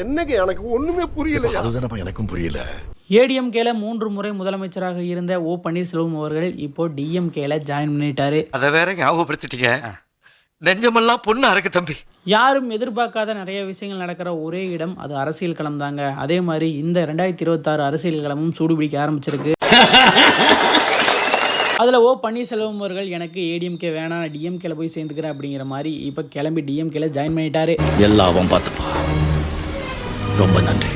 என்னங்க எனக்கு ஒண்ணுமே புரியல. அதுதானப்பா எனக்கும் புரியல. ஏடிஎம்கேல 3 முறை முதலமைச்சராக இருந்த ஓ பன்னீர்செல்வம் அவர்கள் இப்போ டிஎம்கேல ஜாயின் பண்ணிட்டாரு. அதை வேற ஞாபகப்படுத்திட்டீங்க. நெஞ்சமெல்லாம் பொண்ணு அறக்கு தம்பி. யாரும் எதிர்பார்க்காத நிறைய விஷயங்கள் நடக்கிற ஒரே இடம் அது அரசியல் களம் தாங்க. அதே மாதிரி இந்த 2026 அரசியல் களமும் சூடுபிடிக்க ஆரம்பிச்சிருக்கு. அதில் ஓ பன்னீர்செல்வம் அவர்கள் எனக்கு ஏடிஎம்கே வேணாம், நான் டிஎம்கேல போய் சேர்ந்துக்கிறேன் அப்படிங்கிற மாதிரி இப்போ கிளம்பி டிஎம்கேல ஜாயின் பண்ணிட்டாரு. எல்லாவும் பார்த்துப்பா. ரொம்ப நன்றி.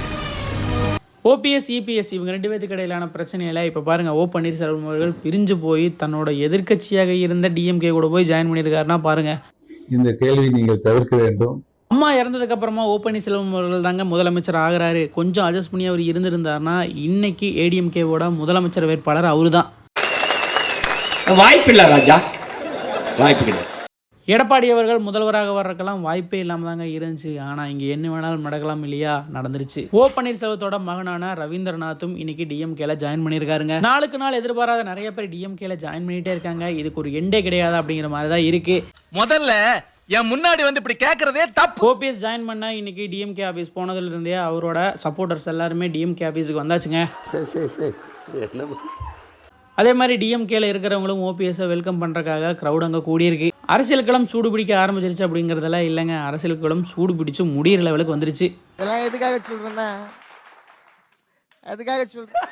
ஓபிஎஸ் இபிஎஸ் இவங்க 2 பேருக்கு இடையிலான பிரச்சனையில் இப்போ பாருங்கள், ஓ பன்னீர்செல்வம் அவர்கள் பிரிஞ்சு போய் தன்னோட எதிர்க்கட்சியாக இருந்த டிஎம்கே கூட போய் ஜாயின் பண்ணியிருக்காருன்னா பாருங்கள். இந்த கேள்வி நீங்கள் தவிர்க்க வேண்டும். அம்மா இறந்ததுக்கு அப்புறமா ஓ பன்னீர்செல்வம் அவர்கள் தாங்க முதலமைச்சர் ஆகிறாரு. கொஞ்சம் அட்ஜஸ்ட் பண்ணி அவர் இருந்திருந்தாருன்னா இன்னைக்கு ஏடிஎம்கேவோட முதலமைச்சர் வேட்பாளர் அவரு தான். வாய்ப்பில்லை ராஜா, வாய்ப்பு. எடப்பாடி அவர்கள் முதல்வராக வர்றதுக்கெல்லாம் வாய்ப்பே இல்லாமல் தாங்க இருந்துச்சு. ஆனால் இங்கே என்ன வேணாலும் நடக்கலாம் இல்லையா, நடந்துருச்சு. ஓ பன்னீர்செல்வத்தோட மகனான ரவீந்திரநாத்தும் இன்னைக்கு டிஎம்கேல ஜாயின் பண்ணியிருக்காருங்க. நாளுக்கு நாள் எதிர்பாராத நிறைய பேர் டிஎம்கேல ஜாயின் பண்ணிட்டே இருக்காங்க. இதுக்கு ஒரு எண்டே கிடையாது அப்படிங்கிற மாதிரி தான் இருக்கு. முதல்ல என் முன்னாடி வந்து இப்படி கேட்கறதே தப்பு. ஓபிஎஸ் ஜாயின் பண்ண இன்னைக்கு டிஎம்கே ஆஃபீஸ் போனதுல இருந்தே அவரோட சப்போர்ட்டர்ஸ் எல்லாருமே டிஎம்கே ஆஃபீஸுக்கு வந்தாச்சுங்க. அதே மாதிரி டிஎம்கேல இருக்கிறவங்களும் ஓபிஎஸ்ஸை வெல்கம் பண்ணுறக்காக க்ரௌட் அங்கே கூடியிருக்கு. அரசியல் களம் சூடு பிடிக்க ஆரம்பிச்சிருச்சு அப்படிங்கிறதெல்லாம் இல்லைங்க. அரசியல் களம் சூடு பிடிச்சு முடிகிற லெவலுக்கு வந்துருச்சு. இதெல்லாம் எதுக்காக சொல்கிறேன்னா, அதுக்காக சொல்கிறேன்.